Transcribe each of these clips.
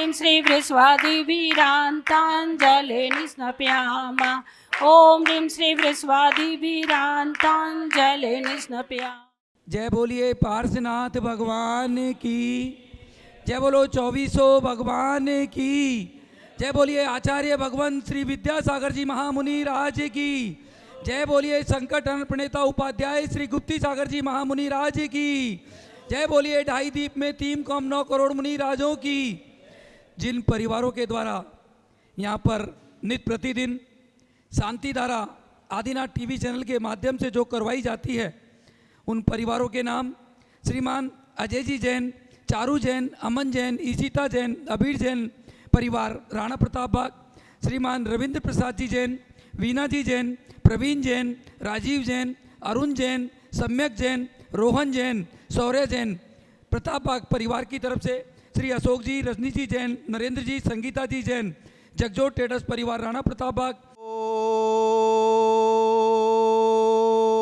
ह्रीं श्री वृस्वादिभिरान्ताञ्जलिर्निस्नपयामः। ॐ ह्रीं श्री वृस्वादिभिरान्ताञ्जलिर्निस्नपयामः। जय बोलिए पार्श्वनाथ भगवान की जय। बोलो चौबीसों भगवान की जय। बोलिए आचार्य भगवान श्री विद्यासागर जी महामुनि राज की जय। बोलिए संकट हरण प्रणेता उपाध्याय श्री गुप्ती सागर जी महामुनि राज की जय। बोलिए ढाई दीप में 3,9 करोड़ मुनि राजों की। जिन परिवारों के द्वारा यहाँ पर नित्य प्रतिदिन शांति धारा आदिनाथ टीवी चैनल के माध्यम से जो करवाई जाती है, उन परिवारों के नाम श्रीमान अजय जी जैन, चारू जैन, अमन जैन, ईशिता जैन, अबीर जैन परिवार राणा प्रताप बाग, श्रीमान रविंद्र प्रसाद जी जैन, वीना जी जैन, प्रवीण जैन, राजीव जैन, अरुण जैन, सम्यक जैन, रोहन जैन, शौर्य जैन प्रताप बाग परिवार की तरफ से श्री अशोक जी, रजनी जी जैन, नरेंद्र जी, संगीता जी जैन, जगजोत ट्रेडर्स परिवार राणा प्रताप बाग।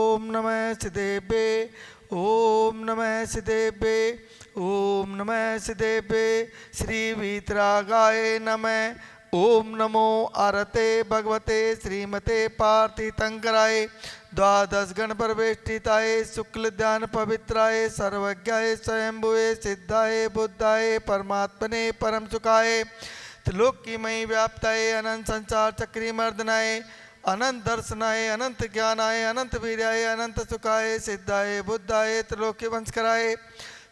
ओम नमः सिद्धेभ्ये, ओम नमः सिद्धेभ्ये, ओम नमः सिद्धेभ्ये। श्री वीतरागाय नमः। ओम नमो आरते भगवते श्रीमते पार्थितंकराय द्वादश गण परवेष्टिताय शुक्ल ध्यान पवित्राय सर्वज्ञाय स्वयंभुवे सिद्धाय बुद्धाय परमात्मने परम सुखाय त्रिलोकीमयी व्याप्ताय अनंत संसार चक्री मर्दनाय अनंत दर्शनाय अनंत ज्ञानाय अनंत वीर्याय अनंत सुखाय सिद्धाय बुद्धाय त्रिलोकी वंशकराय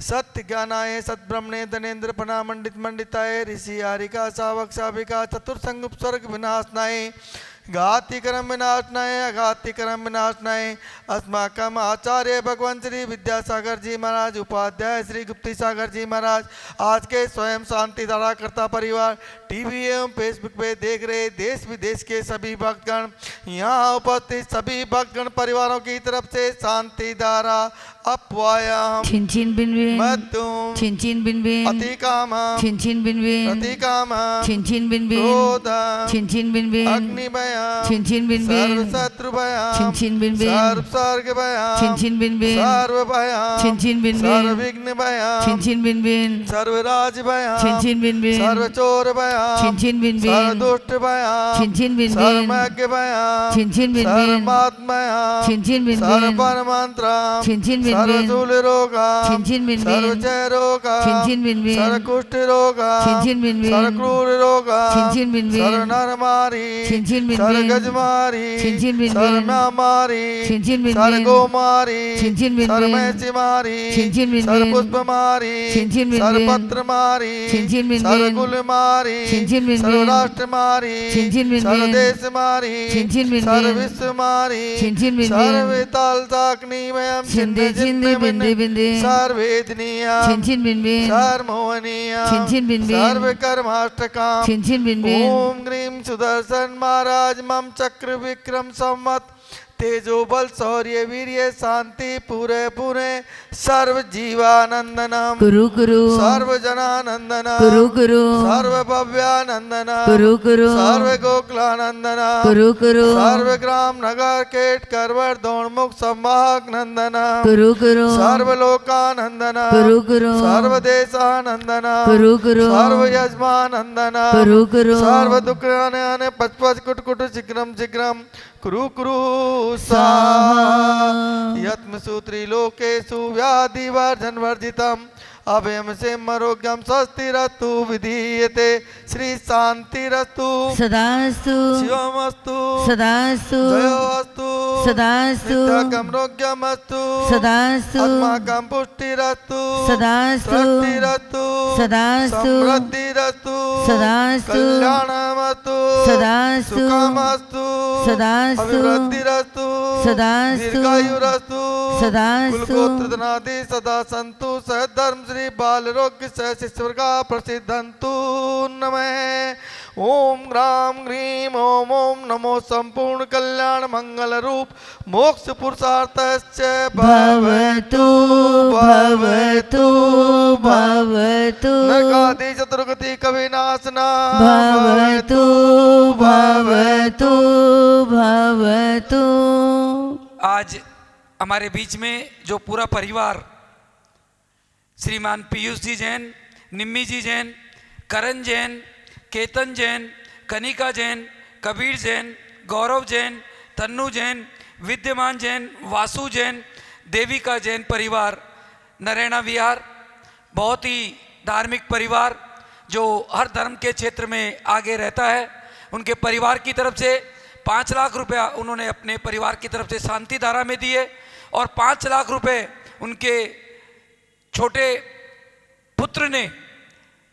सत्य ज्ञानाय सद्ब्रह्मणे धनेन्द्र पना मंडित मंडिताय ऋषि आरिका सावक साविका चतुर्संग स्वर्ग विनाशनाय घाति कर्म विनाशनाय अघाति कर्म विनाशनाय अस्माकम आचार्य भगवान श्री विद्यासागर जी महाराज, उपाध्याय श्री गुप्ती सागर जी महाराज, आज के स्वयं शांति धारा करता परिवार टीवी एवं फेसबुक पे देख रहे देश विदेश के सभी भक्तगण, यहाँ उपस्थित सभी भक्तगण परिवारों की तरफ से शांति धारा अपवायाम छिन बिनबिन मद्दुम छिन बिनबिन अतिकामा छिन बिनबिन प्रतिकामा छिन बिनबिन क्रोधम छिन बिनबिन अग्निभयम छिन बिनबिन सर्वशत्रुभयम छिन बिनबिन सर्वसर्गभयम छिन बिनबिन सर्वभयम छिन बिनबिन सर्वविघ्नभयम छिन बिनबिन सर्वराजभयम छिन बिनबिन सर्वचोरभयम छिन बिनबिन सर्वदुष्टभयम छिन बिनबिन सर्वज्ञभयम छिन बिनबिन सर्वमात्मयम छिन बिनबिन सर्वपरमंत्रम छिन बिनबिन सर्वशूलरोगम छिन बिनबिन सर्वक्षयरोगम छिन बिनबिन सर्वकुष्ठरोगम छिन बिनबिन सर्वक्रूररोगम छिन बिनबिन सर्वनरमारी छिन बिनबिन सर्वगजमारी छिन बिनबिन सर्वम्यामारी छिन बिनबिन सर्वगोमारी छिन बिनबिन सर्वमेचिमारी छिन बिनबिन सर्वपुष्पमारी छिन बिनबिन सर्वपत्रमारी छिन बिनबिन सर्वकुलमारी छिन बिनबिन सर्वराष्ट्रमारी छिन बिनबिन सर्वदेशमारी छिन बिनबिन सर्वविश्वमारी छिन बिनबिन सर्वताल साकनीमयम छिंदे छिंदे बिंदे बिंदे सर्वेदनीया छिन बिनबिन सर्वमोहनीया छिन बिनबिन सर्वकर्माष्टकम छिन बिनबिन ओम ग्रीम सुदर्शन महाराज मम चक्र विक्रम संवत तेजो बल शौर्य वीर्य शांति पूरे पूरे सर्व जीवानंदनम गुरु गुरु सर्व जनानंदनम गुरु गुरु सर्व भव्यानंदनम गुरु गुरु सर्व गोकुलानंदनम गुरु गुरु सर्व ग्राम नगर केट करवर दौड़मुख संवाहक नंदनम गुरु गुरु सर्व लोकानंदनम गुरु गुरु सर्व देशानंदनम गुरु गुरु सर्व यजमानंदनम गुरु गुरु सर्व दुख आने पच पच कुट कुट शीघ्रम शीघ्रम कुरु कुरु यत्म सूत्री लोकेषु व्याधि वर्जन वर्जितम अभयम से मरोग्यम स्वस्तिरस्तु विधीयते श्री शांतिरस्तु सदास्तु शिवमस्तु सदास्तु जयोस्तु सदास्तु रोग्यमस्तु सदास्तु अस्माकं पुष्टिरस्तु सदास्तु शक्तिरस्तु सदास्तु समृद्धिरस्तु सदास्तु कल्याणमस्तु सदास्तु सुखमस्तु सदास्तु अभिवृद्धिरस्तु सदास्तु दीर्घायुरस्तु सदास्तु कुलगोत्रधनादि सदा सन्तु सहधर्म श्री बालरोग्य सह शिष्यवर्गा प्रसिद्धन्तु नमः। ओम ग्राम ग्रीम ओम ओम नमो संपूर्ण कल्याण मंगल रूप मोक्ष पुरुषार्थश्च भवतु भवतु भवतु नरकादि चतुर्गति कविनाशना भवतु भवतु भवतु। आज हमारे बीच में जो पूरा परिवार श्रीमान पीयूष जी जैन, निम्मी जी जैन, करण जैन, केतन जैन, कनिका जैन, कबीर जैन, गौरव जैन, तन्नू जैन, विद्यमान जैन, वासु जैन, देविका जैन परिवार, नरैना विहार। बहुत ही धार्मिक परिवार जो हर धर्म के क्षेत्र में आगे रहता है। उनके परिवार की तरफ से 5 लाख रुपया उन्होंने अपने परिवार की तरफ से शांति धारा में दिए और 5 लाख रुपए उनके छोटे पुत्र ने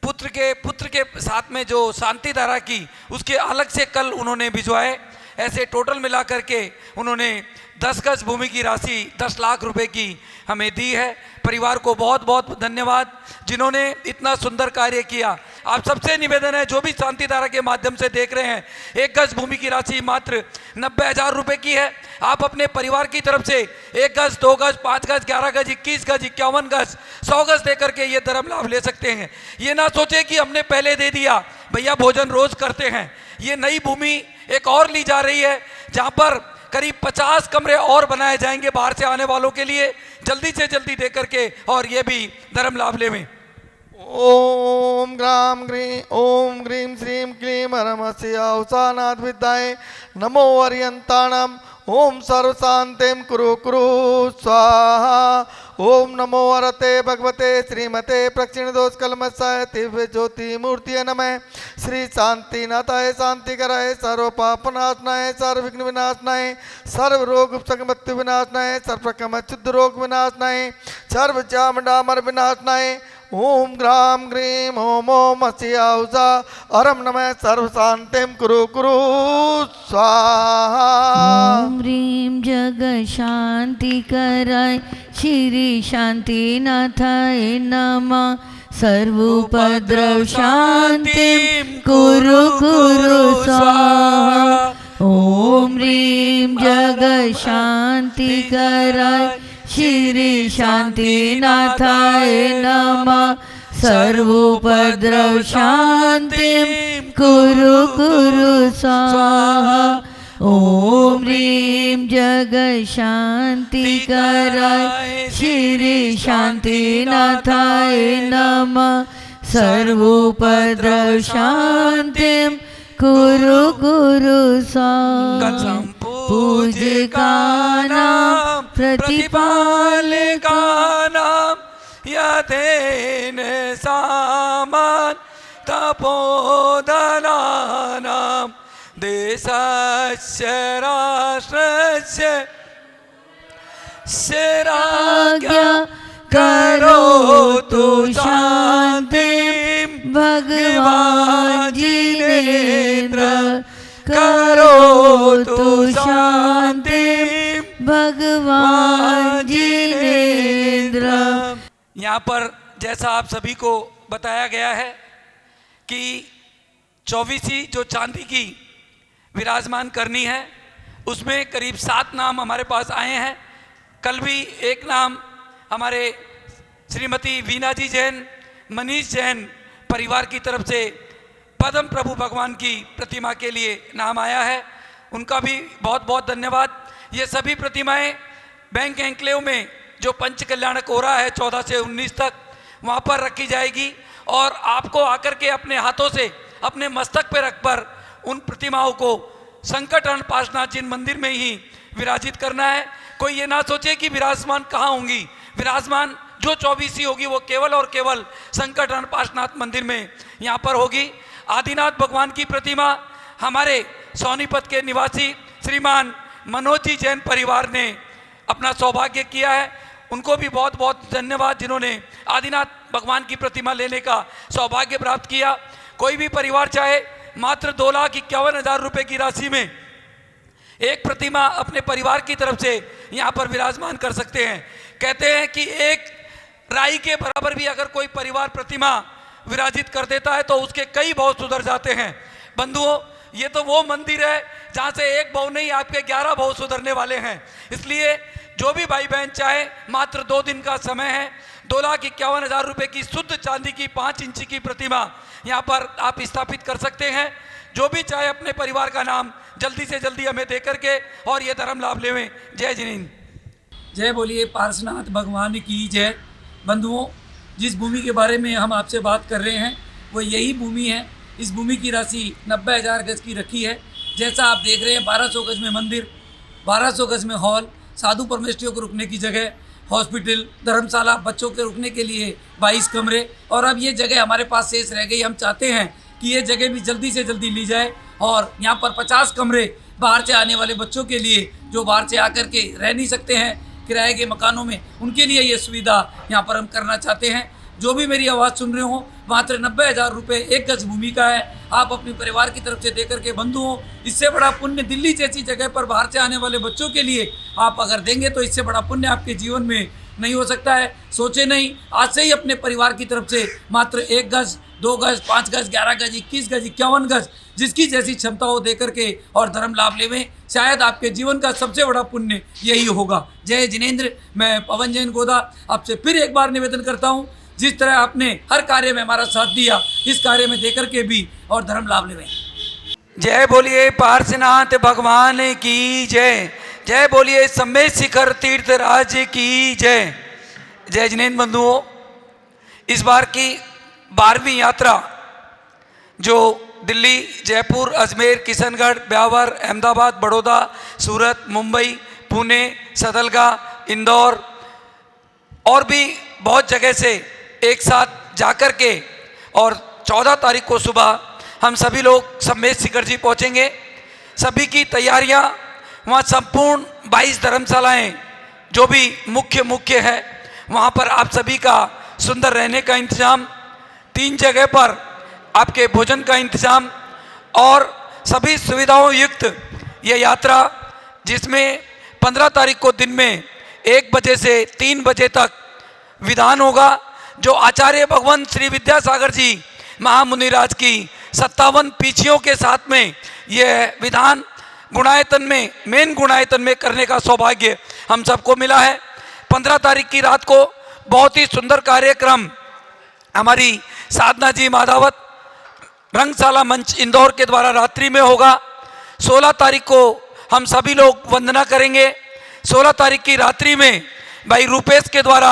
पुत्र के साथ में जो शांति धारा की उसके अलग से कल उन्होंने भिजवाए। ऐसे टोटल मिला करके उन्होंने 10 गज भूमि की राशि 10 लाख रुपए की हमें दी है। परिवार को बहुत बहुत धन्यवाद जिन्होंने इतना सुंदर कार्य किया। आप सबसे निवेदन है जो भी शांति धारा के माध्यम से देख रहे हैं, 1 गज भूमि की राशि मात्र 90,000 रुपए की है। आप अपने परिवार की तरफ से 1 गज, 2 गज, 5 गज, 11 गज, 21 गज, 51 गज, 100 गज दे करके ये धर्म लाभ ले सकते हैं। ये ना सोचे कि हमने पहले दे दिया, भैया भोजन रोज करते हैं। ये नई भूमि एक और ली जा रही है जहां पर करीब 50 कमरे और बनाए जाएंगे बाहर से आने वालों के लिए, जल्दी से जल्दी दे करके और ये भी धर्म लाभ लेवें। ओम ग्राम ग्रीं ओम ग्रीं श्रीं क्लीं हरमस्य औसानाथ विद्याय नमो अर्यंताणम ओम सर्वशांतिं कुरु कुरु स्वाहा। ओम नमो वरते भगवते श्रीमते प्रक्षिण दोष कलमसाय दिव्य ज्योति मूर्ति नमः। श्री शांतिनाथाय शांतिकराय सर्व पाप नाशनाय सर्व विघ्न विनाशनाय सर्व रोग मृत्यु विनाशनाय सर्व प्रकम शुद्ध रोग विनाशनाय सर्व चामडामर विनाशनाय। ओम ग्राम ग्रीं ओम ओम अस्याउषा अरम नमः सर्व शांतिं कुरु कुरु स्वाहा। ओम ह्रीं जग शांति कराय श्री शांतिनाथाय नमः। सर्वोपद्रव शांतिं कुरु कुरु स्वाहा। ओम ह्रीं जग शांति कराय श्री शांतिनाथाय नमः। सर्वोपद्रव शांतिं कुरु कुरु स्वाहा। ओम ह्रीं जग शांति कराय श्री शांतिनाथाय नमः। सर्वोपद्रव शांतिं कुरु कुरु स्वाहा। पूजकानां प्रतिपालकानां यथेन सामान तपोधनानां देशस्य राष्ट्रस्य राज्ञा करोतु शान्तिं भगवान् जिनेन्द्र करोतु शान्तिं भगवान् जिनेन्द्र। यहाँ पर जैसा आप सभी को बताया गया है कि 24वीं जो चांदी की विराजमान करनी है उसमें करीब 7 नाम हमारे पास आए हैं। कल भी एक नाम हमारे श्रीमती वीना जी जैन, मनीष जैन परिवार की तरफ से पद्म प्रभु भगवान की प्रतिमा के लिए नाम आया है। उनका भी बहुत बहुत धन्यवाद। ये सभी प्रतिमाएं बैंक एंक्लेव में जो पंच कल्याणक हो रहा है 14 से 19 तक, वहाँ पर रखी जाएगी और आपको आकर के अपने हाथों से अपने मस्तक पे रख पर उन प्रतिमाओं को संकट हरण पार्श्वनाथ जिन मंदिर में ही विराजित करना है। कोई ये ना सोचे कि विराजमान कहाँ होंगी। विराजमान जो 24वीं होगी वो केवल और केवल संकट हरण पार्श्वनाथ मंदिर में यहाँ पर होगी। आदिनाथ भगवान की प्रतिमा हमारे सोनीपत के निवासी श्रीमान मनोज जी जैन परिवार ने अपना सौभाग्य किया है। उनको भी बहुत बहुत धन्यवाद जिन्होंने आदिनाथ भगवान की प्रतिमा लेने का सौभाग्य प्राप्त किया। कोई भी परिवार चाहे मात्र 2,51,000 रुपये की राशि में एक प्रतिमा अपने परिवार की तरफ से यहाँ पर विराजमान कर सकते हैं। कहते हैं कि एक राई के बराबर भी अगर कोई परिवार प्रतिमा विराजित कर देता है तो उसके कई भाव सुधर जाते हैं। बंधुओं, ये तो वो मंदिर है जहाँ से एक भाव नहीं आपके 11 भाव सुधरने वाले हैं। इसलिए जो भी भाई बहन चाहे मात्र 2 दिन का समय है। 2,51,000 रुपये की शुद्ध चांदी की 5 इंच की प्रतिमा यहाँ पर आप स्थापित कर सकते हैं। जो भी चाहे अपने परिवार का नाम जल्दी से जल्दी हमें दे करके और ये धर्म लाभ लेवें। जय जिनेन्द्र। जय बोलिए पार्श्वनाथ भगवान की जय। बंधुओं, जिस भूमि के बारे में हम आपसे बात कर रहे हैं वो यही भूमि है। इस भूमि की राशि 90,000 गज की रखी है। जैसा आप देख रहे हैं 1200 गज में मंदिर, 1200 गज में हॉल, साधु परमेष्ठियों को रुकने की जगह, हॉस्पिटल, धर्मशाला, बच्चों के रुकने के लिए 22 कमरे। और अब ये जगह हमारे पास शेष रह गई। हम चाहते हैं कि ये जगह भी जल्दी से जल्दी ली जाए और यहाँ पर 50 कमरे बाहर से आने वाले बच्चों के लिए, जो बाहर से आकर के रह नहीं सकते हैं किराए के मकानों में, उनके लिए ये सुविधा यहाँ पर हम करना चाहते हैं। जो भी मेरी आवाज़ सुन रहे हो, मात्र 90,000 रुपये 1 गज भूमि का है। आप अपने परिवार की तरफ से देकर के बंधुओं, इससे बड़ा पुण्य दिल्ली जैसी जगह पर बाहर से आने वाले बच्चों के लिए आप अगर देंगे तो इससे बड़ा पुण्य आपके जीवन में नहीं हो सकता है। सोचे नहीं, आज से ही अपने परिवार की तरफ से मात्र 1 गज, 2 गज, 5 गज, 11 गज, 21 गज, 51 गज, जिसकी जैसी क्षमता हो देकर के और धर्म लाभ लेवें। शायद आपके जीवन का सबसे बड़ा पुण्य यही होगा। जय जिनेंद्र। मैं पवन जैन गोदा आपसे फिर एक बार निवेदन करता हूँ, जिस तरह आपने हर कार्य में हमारा साथ दिया, इस कार्य में देकर के भी और धर्म लाभ लेवें। जय बोलिए पार्श्वनाथ भगवान की जय। जय बोलिए सम्मेद शिखर तीर्थ राज की जय। जय जिनेंद्र बंधुओं, इस बार की 12वीं यात्रा जो दिल्ली, जयपुर, अजमेर, किशनगढ़, ब्यावर, अहमदाबाद, बड़ौदा, सूरत, मुंबई, पुणे, सतलगा, इंदौर और भी बहुत जगह से एक साथ जाकर के और 14 तारीख को सुबह हम सभी लोग सम्मेद शिखर जी पहुँचेंगे। सभी की तैयारियां, वहाँ संपूर्ण 22 धर्मशालाएँ जो भी मुख्य है, वहाँ पर आप सभी का सुंदर रहने का इंतज़ाम, 3 जगह पर आपके भोजन का इंतज़ाम और सभी सुविधाओं युक्त ये यात्रा, जिसमें 15 तारीख को दिन में 1 बजे से 3 बजे तक विधान होगा, जो आचार्य भगवान श्री विद्यासागर जी महामुनिराज की 57 पीछियों के साथ में यह विधान गुणायतन में, मेन गुणायतन में करने का सौभाग्य हम सबको मिला है। 15 तारीख की रात को बहुत ही सुंदर कार्यक्रम हमारी साधना जी माधावत रंगशाला मंच इंदौर के द्वारा रात्रि में होगा। 16 तारीख को हम सभी लोग वंदना करेंगे। 16 तारीख की रात्रि में भाई रूपेश के द्वारा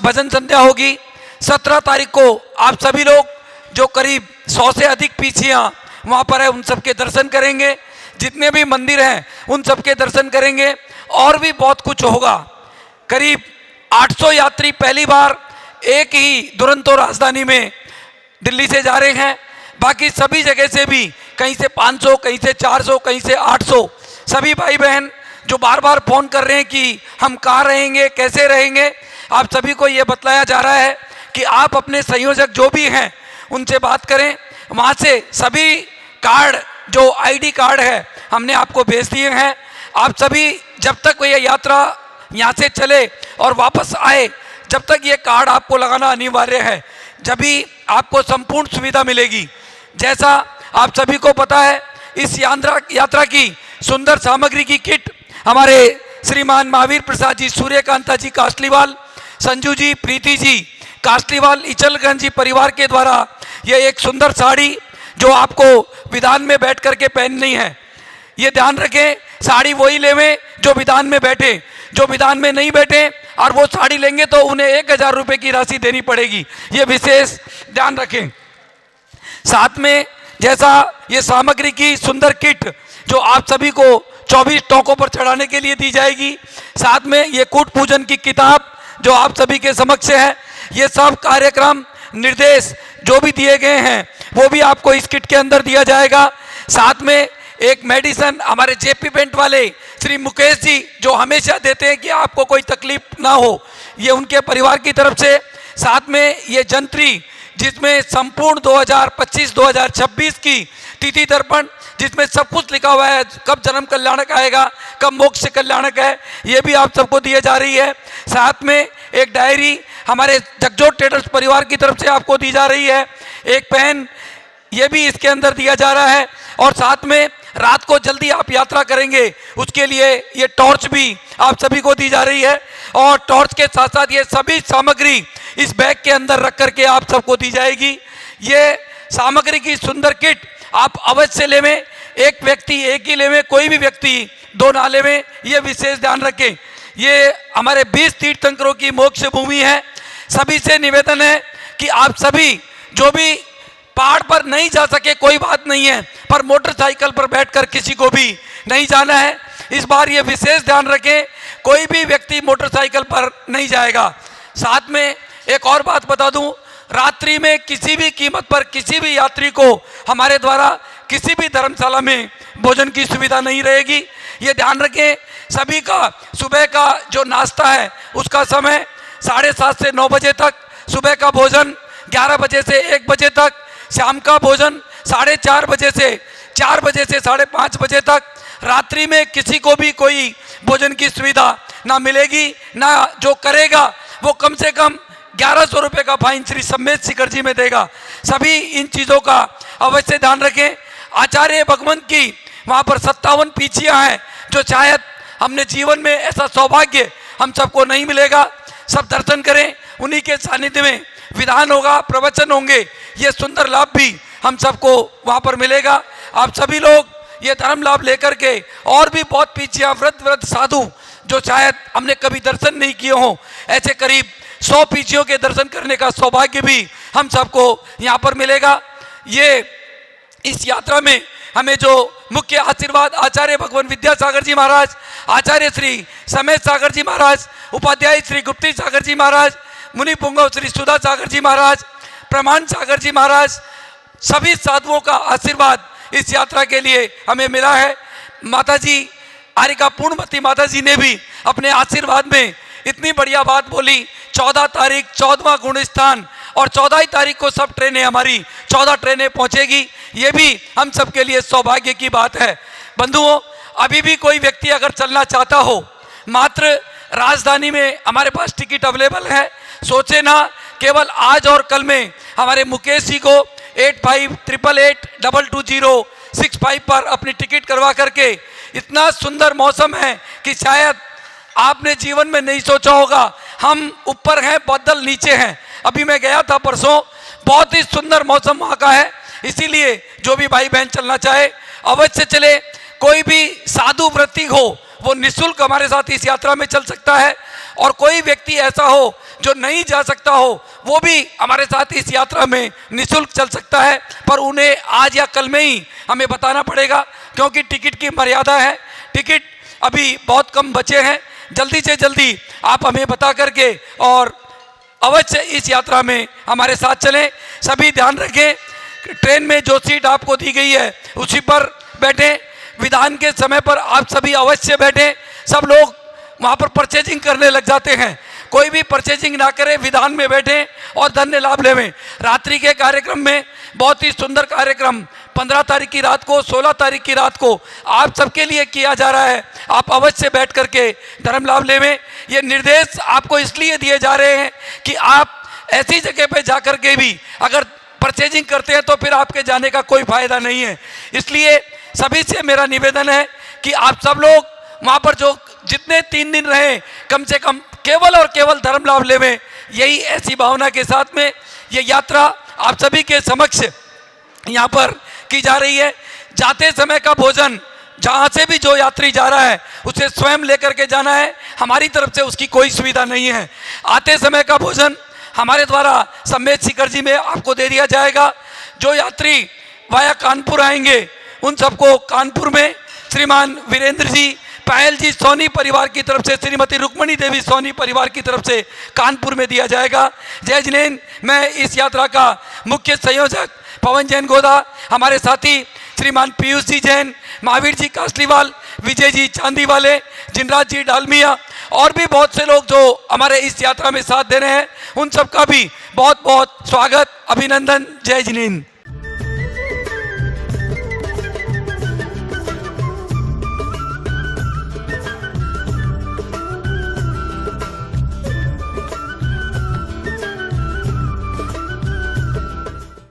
भजन संध्या होगी। 17 तारीख को आप सभी लोग जो करीब 100 से अधिक पीछियाँ वहाँ पर है, उन सब के दर्शन करेंगे। जितने भी मंदिर हैं उन सब के दर्शन करेंगे और भी बहुत कुछ होगा। करीब 800 यात्री पहली बार एक ही दुरंतो राजधानी में दिल्ली से जा रहे हैं। बाकी सभी जगह से भी कहीं से 500, कहीं से 400, कहीं से 800 सभी भाई बहन जो बार बार फ़ोन कर रहे हैं कि हम कहाँ रहेंगे, कैसे रहेंगे, आप सभी को ये बतलाया जा रहा है कि आप अपने संयोजक जो भी हैं उनसे बात करें। वहाँ से सभी कार्ड, जो आईडी कार्ड है, हमने आपको भेज दिए हैं। आप सभी जब तक ये यात्रा यहाँ से चले और वापस आए, जब तक ये कार्ड आपको लगाना अनिवार्य है, जब भी आपको संपूर्ण सुविधा मिलेगी। जैसा आप सभी को पता है, इस यात्रा की सुंदर सामग्री की किट हमारे श्रीमान महावीर प्रसाद जी, सूर्यकांता जी कासलीवाल, संजू जी, प्रीति जी कासलीवाल, इचलगंज जी परिवार के द्वारा ये एक सुंदर साड़ी जो आपको विधान में बैठ करके पहननी है। ये ध्यान रखें, साड़ी वही लेवें जो विधान में बैठे। जो विधान में नहीं बैठे और वो साड़ी लेंगे तो उन्हें 1000 रुपये की राशि देनी पड़ेगी। ये विशेष ध्यान रखें। साथ में जैसा ये सामग्री की सुंदर किट जो आप सभी को 24 टोकों पर चढ़ाने के लिए दी जाएगी, साथ में ये कूट पूजन की किताब जो आप सभी के समक्ष है, ये सब कार्यक्रम निर्देश जो भी दिए गए हैं वो भी आपको इस किट के अंदर दिया जाएगा। साथ में एक मेडिसन हमारे जेपी पेंट वाले श्री मुकेश जी जो हमेशा देते हैं कि आपको कोई तकलीफ ना हो, ये उनके परिवार की तरफ से। साथ में ये जंत्री जिसमें संपूर्ण 2025-2026 की तिथि दर्पण, जिसमें सब कुछ लिखा हुआ है, कब जन्म कल्याणक आएगा, कब मोक्ष कल्याणक है, ये भी आप सबको दिए जा रही है। साथ में एक डायरी हमारे जगजोत ट्रेडर्स परिवार की तरफ से आपको दी जा रही है। एक पेन ये भी इसके अंदर दिया जा रहा है। और साथ में रात को जल्दी आप यात्रा करेंगे उसके लिए ये टॉर्च भी आप सभी को दी जा रही है। और टॉर्च के साथ साथ ये सभी सामग्री इस बैग के अंदर रख करके आप सबको दी जाएगी। ये सामग्री की सुंदर किट आप अवश्य लेवें। एक व्यक्ति एक ही लेवें, कोई भी व्यक्ति 2 ना लेवें, ये विशेष ध्यान रखें। ये हमारे 20 तीर्थंकरों की मोक्ष भूमि है। सभी से निवेदन है कि आप सभी जो भी पहाड़ पर नहीं जा सके कोई बात नहीं है, पर मोटरसाइकिल पर बैठकर किसी को भी नहीं जाना है। इस बार ये विशेष ध्यान रखें, कोई भी व्यक्ति मोटरसाइकिल पर नहीं जाएगा। साथ में एक और बात बता दूं, रात्रि में किसी भी कीमत पर किसी भी यात्री को हमारे द्वारा किसी भी धर्मशाला में भोजन की सुविधा नहीं रहेगी। ये ध्यान रखें। सभी का सुबह का जो नाश्ता है उसका समय 7:30 से 9 बजे तक, सुबह का भोजन 11 बजे से 1 बजे तक, शाम का भोजन 4:30 बजे से 4 बजे से 5:30 बजे तक। रात्रि में किसी को भी कोई भोजन की सुविधा ना मिलेगी, ना जो करेगा वो कम से कम 1100 रुपये का फाइन श्री सम्मेत शिखर जी में देगा। सभी इन चीज़ों का अवश्य ध्यान रखें। आचार्य भगवंत की वहाँ पर 57 पीछियाँ हैं, जो शायद हमने जीवन में ऐसा सौभाग्य हम सबको नहीं मिलेगा। सब दर्शन करें, उन्हीं के सानिध्य में विधान होगा, प्रवचन होंगे, ये सुंदर लाभ भी हम सबको वहाँ पर मिलेगा। आप सभी लोग ये धर्म लाभ लेकर के, और भी बहुत पीछे वृद्ध साधु जो शायद हमने कभी दर्शन नहीं किए हों, ऐसे करीब 100 पीछियों के दर्शन करने का सौभाग्य भी हम सबको यहाँ पर मिलेगा। ये इस यात्रा में हमें जो मुख्य आशीर्वाद आचार्य भगवान विद्यासागर जी महाराज, आचार्य श्री समेत सागर जी महाराज, उपाध्याय श्री गुप्ती सागर जी महाराज, मुनि पुंगव श्री सुधा सागर जी महाराज, प्रमाण सागर जी महाराज, सभी साधुओं का आशीर्वाद इस यात्रा के लिए हमें मिला है। माता जी आरिका पूर्णमती माता जी ने भी अपने आशीर्वाद में इतनी बढ़िया बात बोली। 14 तारीख 14वां गुण स्थान, और 14 ही तारीख को सब ट्रेनें हमारी 14 ट्रेनें पहुंचेगी। ये भी हम सब के लिए सौभाग्य की बात है। बंधुओं, अभी भी कोई व्यक्ति अगर चलना चाहता हो, मात्र राजधानी में हमारे पास टिकट अवेलेबल है। सोचे ना, केवल आज और कल में हमारे मुकेश जी को 8588822065 पर अपनी टिकट करवा करके, इतना सुंदर मौसम है कि शायद आपने जीवन में नहीं सोचा होगा। हम ऊपर हैं, बादल नीचे हैं। अभी मैं गया था परसों, बहुत ही सुंदर मौसम वहाँ का है। इसीलिए जो भी भाई बहन चलना चाहे अवश्य चले। कोई भी साधु वृत्ति हो वो निःशुल्क हमारे साथ इस यात्रा में चल सकता है, और कोई व्यक्ति ऐसा हो जो नहीं जा सकता हो वो भी हमारे साथ इस यात्रा में निःशुल्क चल सकता है। पर उन्हें आज या कल में ही हमें बताना पड़ेगा, क्योंकि टिकट की मर्यादा है। टिकट अभी बहुत कम बचे हैं। जल्दी से जल्दी आप हमें बता करके और अवश्य इस यात्रा में हमारे साथ चलें। सभी ध्यान रखें, ट्रेन में जो सीट आपको दी गई है उसी पर बैठें। विधान के समय पर आप सभी अवश्य बैठें। सब लोग वहाँ पर परचेजिंग करने लग जाते हैं, कोई भी परचेजिंग ना करे, विधान में बैठें और धन्य लाभ लेवें। रात्रि के कार्यक्रम में बहुत ही सुंदर कार्यक्रम 15 तारीख की रात को, 16 तारीख की रात को आप सबके लिए किया जा रहा है। आप अवश्य बैठ करके धर्म लाभ लेवें। ये निर्देश आपको इसलिए दिए जा रहे हैं कि आप ऐसी जगह पे जा कर के भी अगर परचेजिंग करते हैं तो फिर आपके जाने का कोई फायदा नहीं है। इसलिए सभी से मेरा निवेदन है कि आप सब लोग वहाँ पर जो जितने 3 दिन रहे, कम से कम केवल और केवल धर्म लाभ लेवें। यही ऐसी भावना के साथ में ये यात्रा आप सभी के समक्ष यहाँ पर की जा रही है। जाते समय का भोजन जहाँ से भी जो यात्री जा रहा है उसे स्वयं लेकर के जाना है, हमारी तरफ से उसकी कोई सुविधा नहीं है। आते समय का भोजन हमारे द्वारा सम्मेत शिखर जी में आपको दे दिया जाएगा। जो यात्री वाया कानपुर आएंगे उन सबको कानपुर में श्रीमान वीरेंद्र जी, पायल जी सोनी परिवार की तरफ से, श्रीमती रुक्मणी देवी सोनी परिवार की तरफ से कानपुर में दिया जाएगा। जय जिनेन्द्र। मैं इस यात्रा का मुख्य संयोजक पवन जैन गोदा, हमारे साथी श्रीमान पीयूष जी जैन, महावीर जी कासलीवाल, विजय जी चांदी वाले, जिनराज जी डालमिया और भी बहुत से लोग जो हमारे इस यात्रा में साथ दे रहे हैं, उन सबका भी बहुत बहुत स्वागत, अभिनंदन। जय जिनेन्द्र।